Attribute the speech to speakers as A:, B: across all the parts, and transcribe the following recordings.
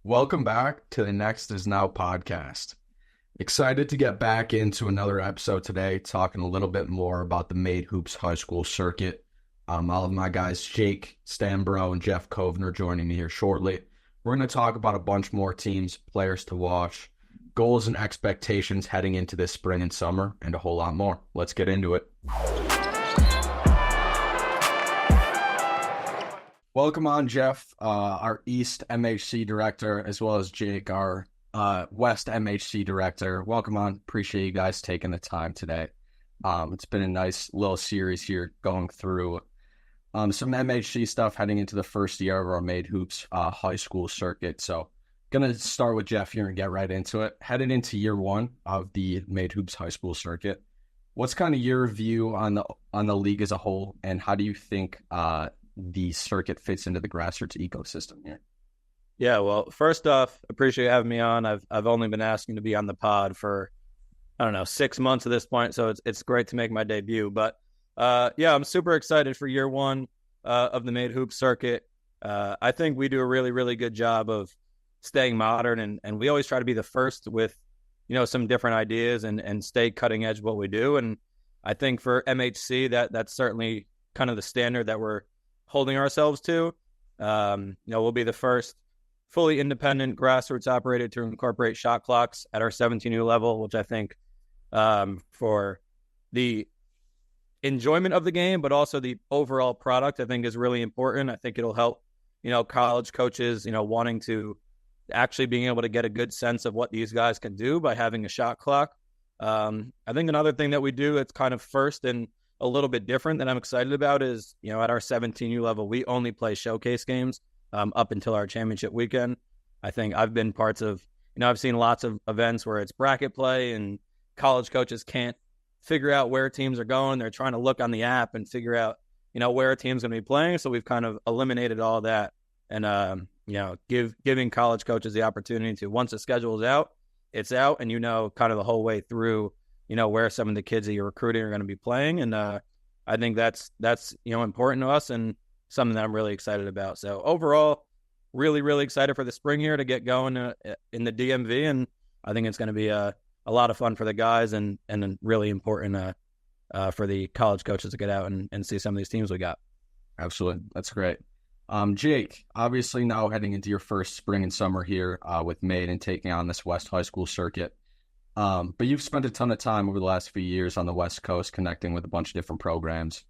A: Welcome back to the Next Is Now podcast. Excited to get back into another episode today, talking a little bit more about the Made Hoops High School circuit. All of my guys, Jake Stambro and Jeff Kovner, joining me here shortly. We're going to talk about a bunch more teams, players to watch, goals and expectations heading into this spring and summer, and a whole lot more. Let's get into it. Welcome on, Jeff, our East MHC director, as well as Jake, our West MHC director. Welcome on. Appreciate you guys taking the time today. It's been a nice little series here going through some MHC stuff heading into the first year of our Made Hoops high school circuit. So going to start with Jeff here and get right into it. Headed into year one of the Made Hoops high school circuit. What's kind of your view on the league as a whole, and how do you think the circuit fits into the grassroots ecosystem here?
B: Yeah, well, first off, appreciate you having me on. I've only been asking to be on the pod for, 6 months at this point, so it's great to make my debut. But yeah, I'm super excited for year one of the Made Hoops circuit. I think we do a really, really good job of staying modern, and we always try to be the first with, some different ideas and stay cutting edge what we do. And I think for MHC, that's certainly kind of the standard that we're holding ourselves to. We'll be the first fully independent grassroots operated to incorporate shot clocks at our 17U level, which I think for the enjoyment of the game, but also the overall product, I think is really important. I think it'll help, college coaches, wanting to actually being able to get a good sense of what these guys can do by having a shot clock. I think another thing that we do, it's kind of first and a little bit different that I'm excited about is, at our 17U level, we only play showcase games up until our championship weekend. I think I've been parts of, I've seen lots of events where it's bracket play and college coaches can't figure out where teams are going. They're trying to look on the app and figure out, where a team's going to be playing. So we've kind of eliminated all that and, giving college coaches the opportunity to, once the schedule is out, it's out, and kind of the whole way through, where some of the kids that you're recruiting are going to be playing. And I think that's important to us and something that I'm really excited about. So overall, really, really excited for the spring here to get going in the DMV. And I think it's going to be a lot of fun for the guys and really important for the college coaches to get out and see some of these teams we got.
A: Absolutely. That's great. Jake, obviously now heading into your first spring and summer here with Made and taking on this West high school circuit. But you've spent a ton of time over the last few years on the West Coast connecting with a bunch of different programs.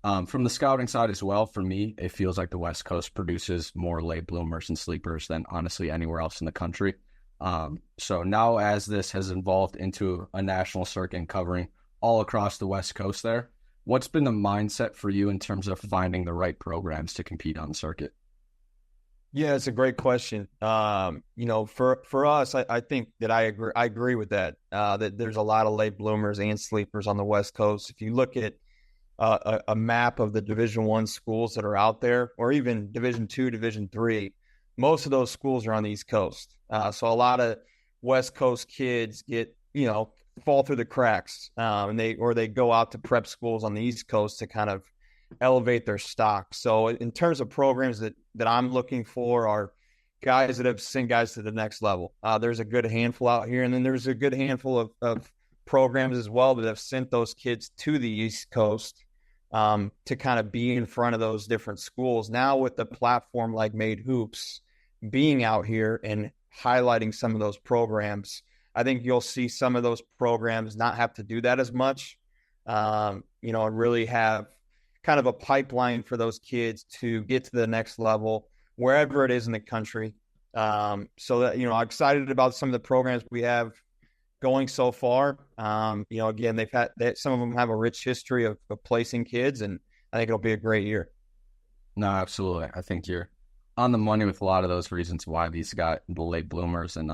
A: From the scouting side as well, for me, it feels like the West Coast produces more late bloomers and sleepers than honestly anywhere else in the country. So now as this has evolved into a national circuit and covering all across the West Coast there, what's been the mindset for you in terms of finding the right programs to compete on the circuit?
C: Yeah, it's a great question. For us, I think that I agree with that. That there's a lot of late bloomers and sleepers on the West Coast. If you look at a map of the Division I schools that are out there, or even Division II, Division III, most of those schools are on the East Coast. So a lot of West Coast kids get fall through the cracks, and they go out to prep schools on the East Coast to kind of elevate their stock. So in terms of programs that I'm looking for are guys that have sent guys to the next level. There's a good handful out here, and then there's a good handful of programs as well that have sent those kids to the East Coast to kind of be in front of those different schools. Now with the platform like Made Hoops being out here and highlighting some of those programs, I think you'll see some of those programs not have to do that as much, and really have kind of a pipeline for those kids to get to the next level, wherever it is in the country. So that, I'm excited about some of the programs we have going so far. Again, some of them have a rich history of placing kids, and I think it'll be a great year.
A: No, absolutely. I think you're on the money with a lot of those reasons why these got the late bloomers and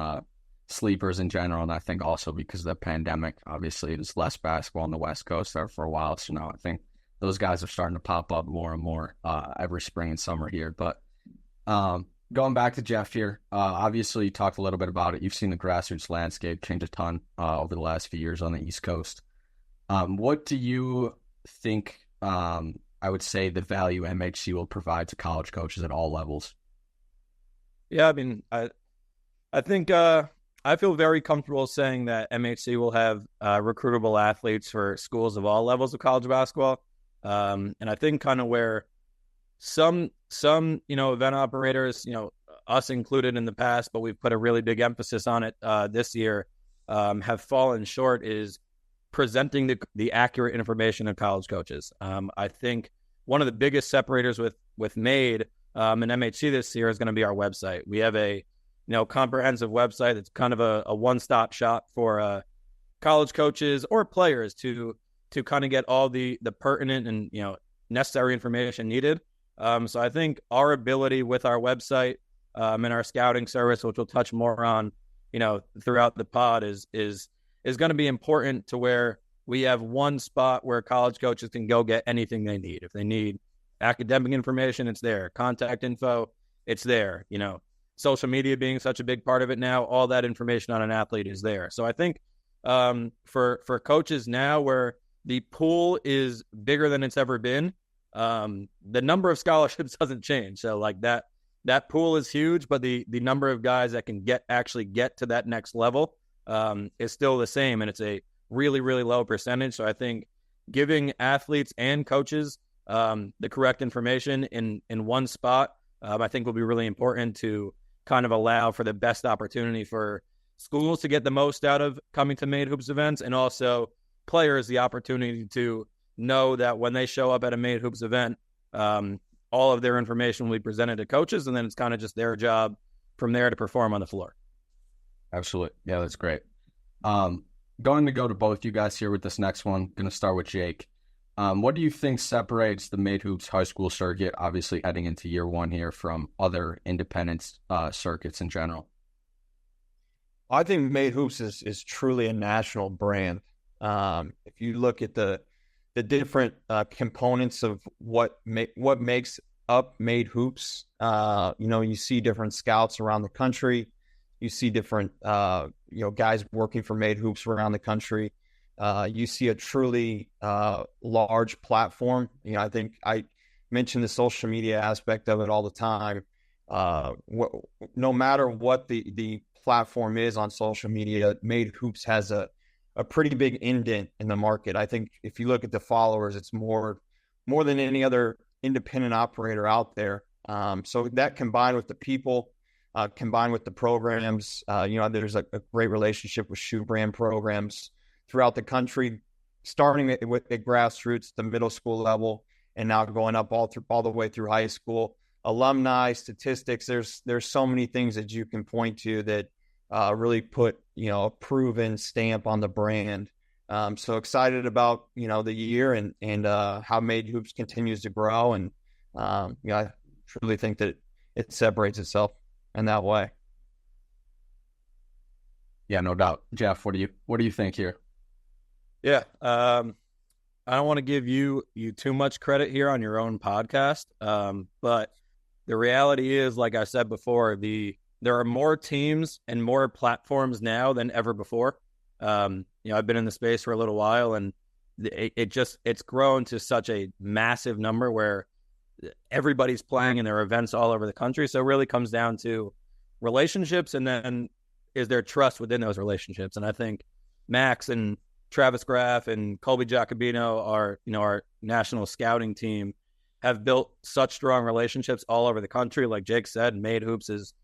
A: sleepers in general. And I think also because of the pandemic, obviously there's less basketball on the West Coast there for a while. So now I think those guys are starting to pop up more and more every spring and summer here. But going back to Jeff here, obviously you talked a little bit about it. You've seen the grassroots landscape change a ton over the last few years on the East Coast. What do you think, I would say, the value MHC will provide to college coaches at all levels?
B: Yeah, I mean, I think I feel very comfortable saying that MHC will have recruitable athletes for schools of all levels of college basketball. And I think kind of where some event operators, us included in the past, but we've put a really big emphasis on it this year, have fallen short is presenting the accurate information to college coaches. I think one of the biggest separators with MADE and MHC this year is going to be our website. We have a comprehensive website that's kind of a one-stop shop for college coaches or players to kind of get all the pertinent and necessary information needed. So I think our ability with our website and our scouting service, which we'll touch more on throughout the pod, is going to be important to where we have one spot where college coaches can go get anything they need. If they need academic information, it's there. Contact info, it's there. Social media being such a big part of it now, all that information on an athlete is there. So I think for coaches now, where the pool is bigger than it's ever been, the number of scholarships doesn't change. So like that pool is huge, but the number of guys that can actually get to that next level is still the same, and it's a really, really low percentage. So I think giving athletes and coaches the correct information in one spot, I think will be really important to kind of allow for the best opportunity for schools to get the most out of coming to Made Hoops events, and also players the opportunity to know that when they show up at a Made Hoops event, all of their information will be presented to coaches, and then it's kind of just their job from there to perform on the floor.
A: Absolutely. Yeah, that's great. Going to go to both you guys here with this next one. Going to start with Jake. What do you think separates the Made Hoops high school circuit, obviously heading into year one here, from other independent circuits in general?
C: I think Made Hoops is truly a national brand. If you look at the different components of what makes up Made Hoops, you see different scouts around the country. You see different guys working for Made Hoops around the country. You see a truly large platform. I think I mention the social media aspect of it all the time. No matter what the platform is on social media, Made Hoops has a pretty big indent in the market. I think if you look at the followers, it's more than any other independent operator out there. So that combined with the people, combined with the programs, there's a great relationship with shoe brand programs throughout the country, starting with the grassroots, the middle school level, and now going up all the way through high school. Alumni statistics, there's so many things that you can point to that really put a proven stamp on the brand. So excited about the year and how Made Hoops continues to grow, and I truly think that it separates itself in that way.
A: Yeah, no doubt. Jeff, what do you think here?
B: Yeah, I don't want to give you too much credit here on your own podcast, but the reality is, like I said before, there are more teams and more platforms now than ever before. I've been in the space for a little while, and it's grown to such a massive number where everybody's playing in their events all over the country. So it really comes down to relationships, and then is there trust within those relationships? And I think Max and Travis Graff and Colby Giacobino, our national scouting team, have built such strong relationships all over the country. Like Jake said, Made Hoops is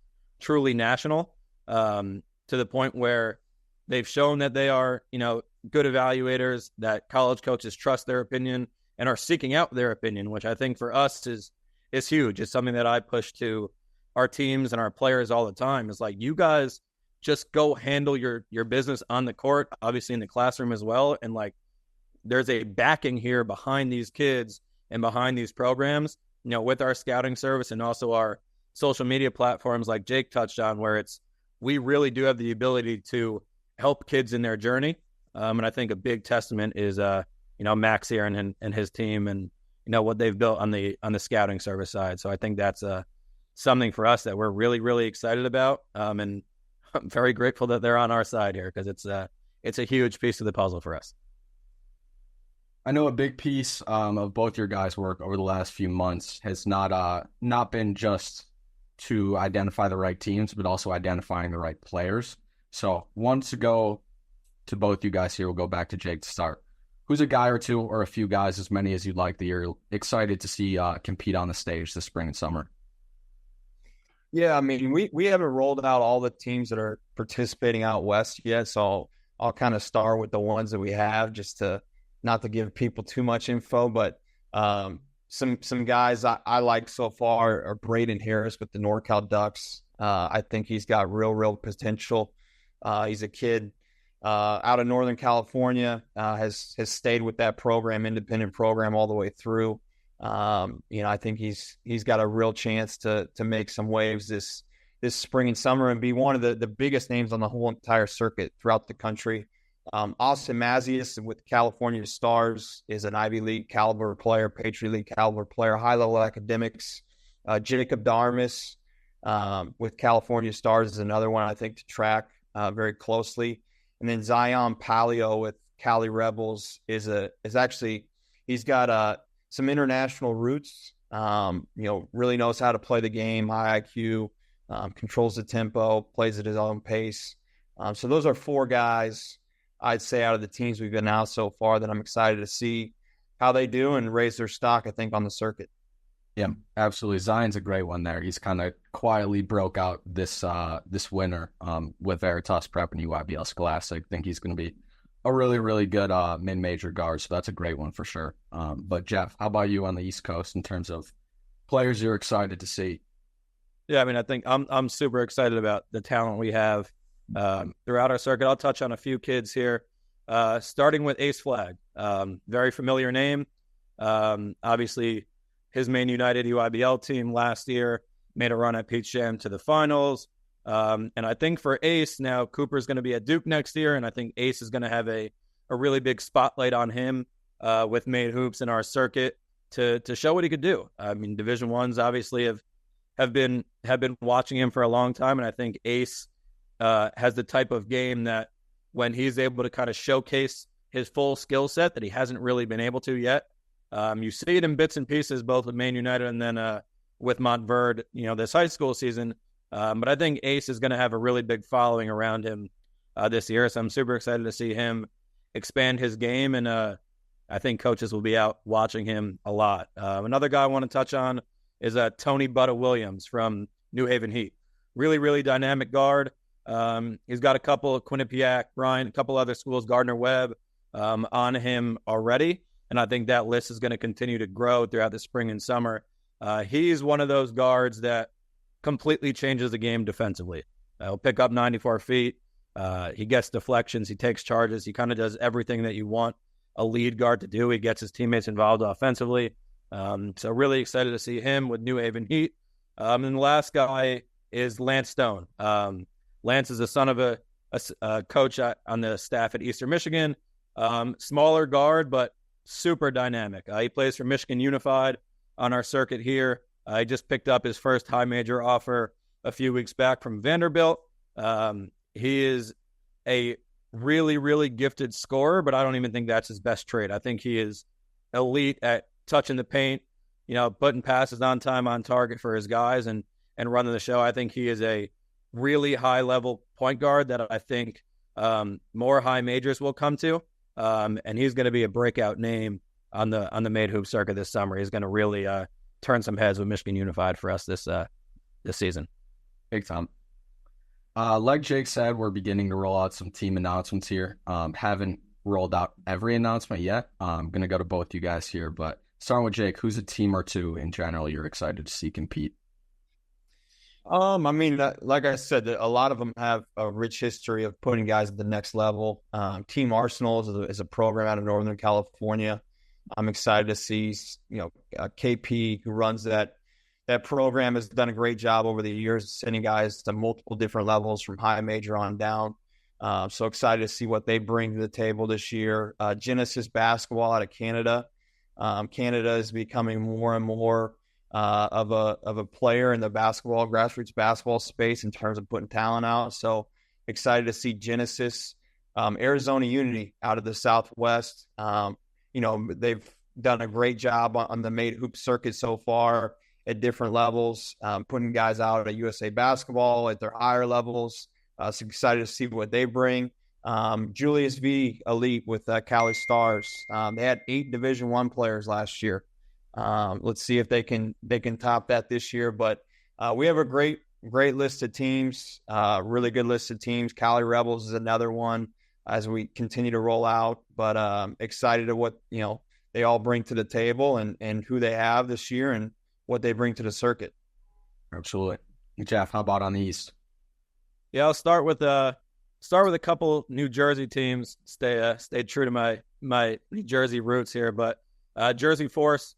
B: truly national, to the point where they've shown that they are, good evaluators, that college coaches trust their opinion and are seeking out their opinion, which I think for us is huge. It's something that I push to our teams and our players all the time. It's like, you guys just go handle your business on the court, obviously in the classroom as well. And like, there's a backing here behind these kids and behind these programs, with our scouting service and also our social media platforms like Jake touched on, where we really do have the ability to help kids in their journey. And I think a big testament is, Max here and his team, and, what they've built on the scouting service side. So I think that's something for us that we're really, really excited about. And I'm very grateful that they're on our side here, because it's a huge piece of the puzzle for us.
A: I know a big piece of both your guys' work over the last few months has not been just to identify the right teams, but also identifying the right players. So once to go to both you guys here, we'll go back to Jake to start. Who's a guy or two or a few guys, as many as you'd like, that you're excited to see compete on the stage this spring and summer?
C: Yeah, I mean, we haven't rolled out all the teams that are participating out west yet, so I'll kind of start with the ones that we have, just to not to give people too much info. But some guys I like so far are Braden Harris with the NorCal Ducks. I think he's got real potential. He's a kid out of Northern California, has stayed with that program, independent program, all the way through. I think he's got a real chance to make some waves this spring and summer and be one of the biggest names on the whole entire circuit throughout the country. Austin Mazius with California Stars is an Ivy League caliber player, Patriot League caliber player, high-level academics. Jacob Darmus with California Stars is another one I think to track very closely. And then Zion Palio with Cali Rebels is actually, he's got some international roots, really knows how to play the game, high IQ, controls the tempo, plays at his own pace. So those are four guys, I'd say, out of the teams we've announced so far that I'm excited to see how they do and raise their stock, I think, on the circuit.
A: Yeah, absolutely. Zion's a great one there. He's kind of quietly broke out this winter with Veritas Prep and UIBL Scholastic. I think he's going to be a really good mid-major guard, so that's a great one for sure. But Jeff, how about you on the East Coast in terms of players you're excited to see?
B: Yeah, I mean, I think I'm super excited about the talent we have throughout our circuit. I'll touch on a few kids here, starting with Ace Flag. Very familiar name. Obviously, his Maine United UIBL team last year made a run at Peach Jam to the finals. And I think for Ace, now Cooper's going to be at Duke next year, and I think Ace is going to have a really big spotlight on him with Maine Hoops in our circuit to show what he could do. I mean, Division I's obviously have been watching him for a long time, and I think Ace has the type of game that when he's able to kind of showcase his full skill set that he hasn't really been able to yet. You see it in bits and pieces, both with Maine United and then with Montverde, this high school season. But I think Ace is going to have a really big following around him this year. So I'm super excited to see him expand his game. And I think coaches will be out watching him a lot. Another guy I want to touch on is Tony Butta Williams from New Haven Heat. Really dynamic guard. He's got a couple of Quinnipiac, Bryant, a couple other schools, Gardner Webb, on him already. And I think that list is going to continue to grow throughout the spring and summer. He's one of those guards that completely changes the game defensively. He'll pick up 94 feet. He gets deflections. He takes charges. He kind of does everything that you want a lead guard to do. He gets his teammates involved offensively. So really excited to see him with New Haven Heat. And the last guy is Lance Stone. Lance is the son of a coach on the staff at Eastern Michigan. Smaller guard, but super dynamic. He plays for Michigan Unified on our circuit here. He just picked up his first high major offer a few weeks back from Vanderbilt. He is a really gifted scorer, but I don't even think that's his best trait. I think he is elite at touching the paint, putting passes on time, on target for his guys and running the show. I think he is a really high level point guard that I think more high majors will come to. And he's going to be a breakout name on the Maine Hoop circuit this summer. He's going to really turn some heads with Michigan Unified for us this season.
A: Big time. Like Jake said, we're beginning to roll out some team announcements here. Haven't rolled out every announcement yet. I'm going to go to both you guys here, but starting with Jake, who's a team or two in general you're excited to see compete?
C: I mean, like I said, a lot of them have a rich history of putting guys at the next level. Team Arsenal is a program out of Northern California. I'm excited to see, KP, who runs that program, has done a great job over the years, sending guys to multiple different levels from high major on down. So excited to see what they bring to the table this year. Genesis Basketball out of Canada. Canada is becoming more and more of a player in the grassroots basketball space in terms of putting talent out. So excited to see Genesis. Arizona Unity out of the Southwest. They've done a great job on the Maine Hoop circuit so far. at different levels, putting guys out at USA Basketball at their higher levels. So excited to see what they bring. Julius V. Elite with Cali Stars. They had 8 Division I players last year. Let's see if they can top that this year. But we have a great list of teams, really good list of teams. Cali Rebels is another one as we continue to roll out. But excited at what they all bring to the table and who they have this year and what they bring to the circuit.
A: Absolutely. Jeff, how about on the East?
B: Yeah, I'll start with a couple New Jersey teams. Stay true to my New Jersey roots here, but Jersey Force,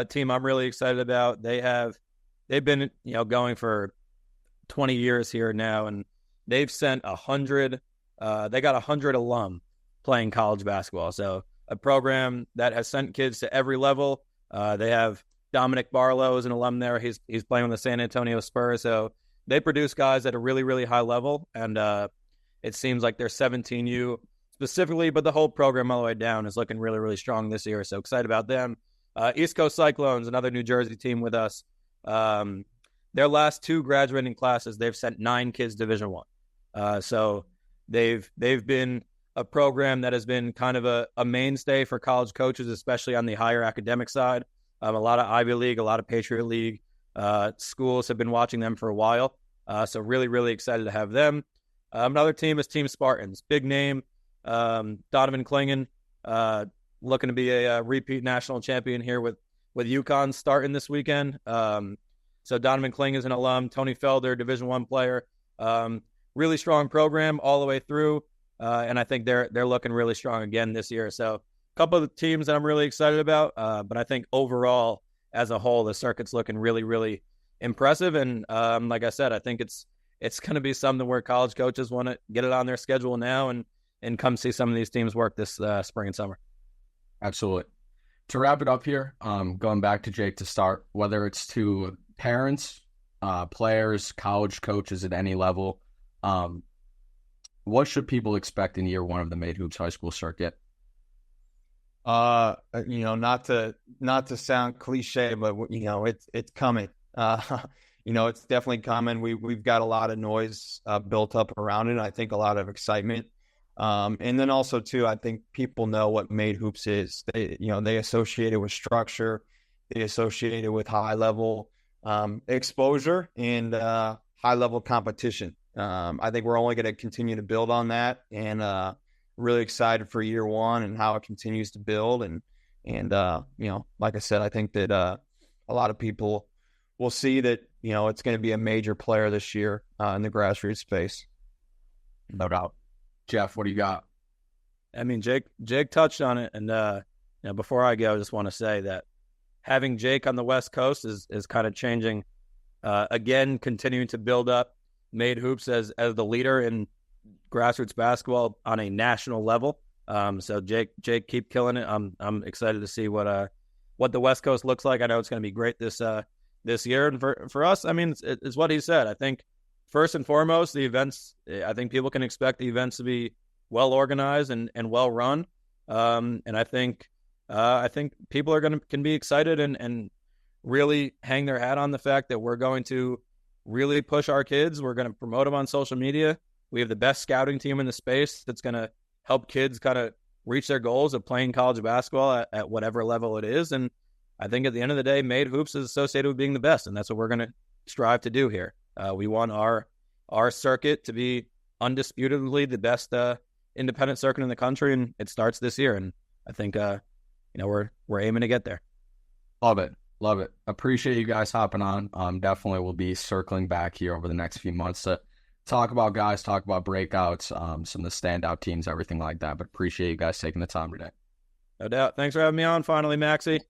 B: team I'm really excited about. They've been going for 20 years here now, and they've sent 100. They got 100 alum playing college basketball. So a program that has sent kids to every level. They have Dominic Barlow is an alum there. He's playing with the San Antonio Spurs. So they produce guys at a really, really high level, and it seems like their 17U specifically, but the whole program all the way down is looking really, really strong this year. So excited about them. East Coast Cyclones, another New Jersey team with us. Their last 2 graduating classes, they've sent 9 kids Division I. So they've been a program that has been kind of a mainstay for college coaches, especially on the higher academic side. A lot of Ivy League, a lot of Patriot League schools have been watching them for a while. So really, really excited to have them. Another team is Team Spartans. Big name, Donovan Klingen, looking to be a repeat national champion here with UConn starting this weekend. So Donovan Klingen is an alum. Tony Felder, Division I player. Really strong program all the way through, and I think they're looking really strong again this year. So a couple of the teams that I'm really excited about, but I think overall, as a whole, the circuit's looking really, really impressive. And like I said, I think it's going to be something where college coaches want to get it on their schedule now and come see some of these teams work this spring and summer.
A: Absolutely. To wrap it up here, going back to Jake to start, whether it's to parents, players, college coaches at any level, what should people expect in year 1 of the Made Hoops High School circuit?
C: Not to sound cliche, but it's coming. It's definitely coming. We've got a lot of noise built up around it. I think a lot of excitement. And then also too, I think people know what Made Hoops is. They associate it with structure. They associate it with high level exposure and high level competition. I think we're only going to continue to build on that, and really excited for year 1 and how it continues to build. And like I said, I think that a lot of people will see that it's going to be a major player this year in the grassroots space.
A: No doubt. Jeff, what do you got?
B: I mean, Jake touched on it, and before I go, I just want to say that having Jake on the West Coast is kind of changing. Again, continuing to build up Made Hoops as the leader in grassroots basketball on a national level. So Jake, keep killing it. I'm excited to see what the West Coast looks like. I know it's going to be great this year, and for us, I mean, it's what he said. I think first and foremost, the events. I think people can expect the events to be well organized and well run. And I think people can be excited and really hang their hat on the fact that we're going to really push our kids. We're going to promote them on social media. We have the best scouting team in the space that's going to help kids kind of reach their goals of playing college basketball at whatever level it is. And I think at the end of the day, Made Hoops is associated with being the best, and that's what we're going to strive to do here. We want our circuit to be undisputedly the best independent circuit in the country, and it starts this year. And I think we're aiming to get there.
A: Love it. Appreciate you guys hopping on. Definitely will be circling back here over the next few months to talk about guys, talk about breakouts, some of the standout teams, everything like that. But appreciate you guys taking the time today.
B: No doubt. Thanks for having me on finally, Maxie.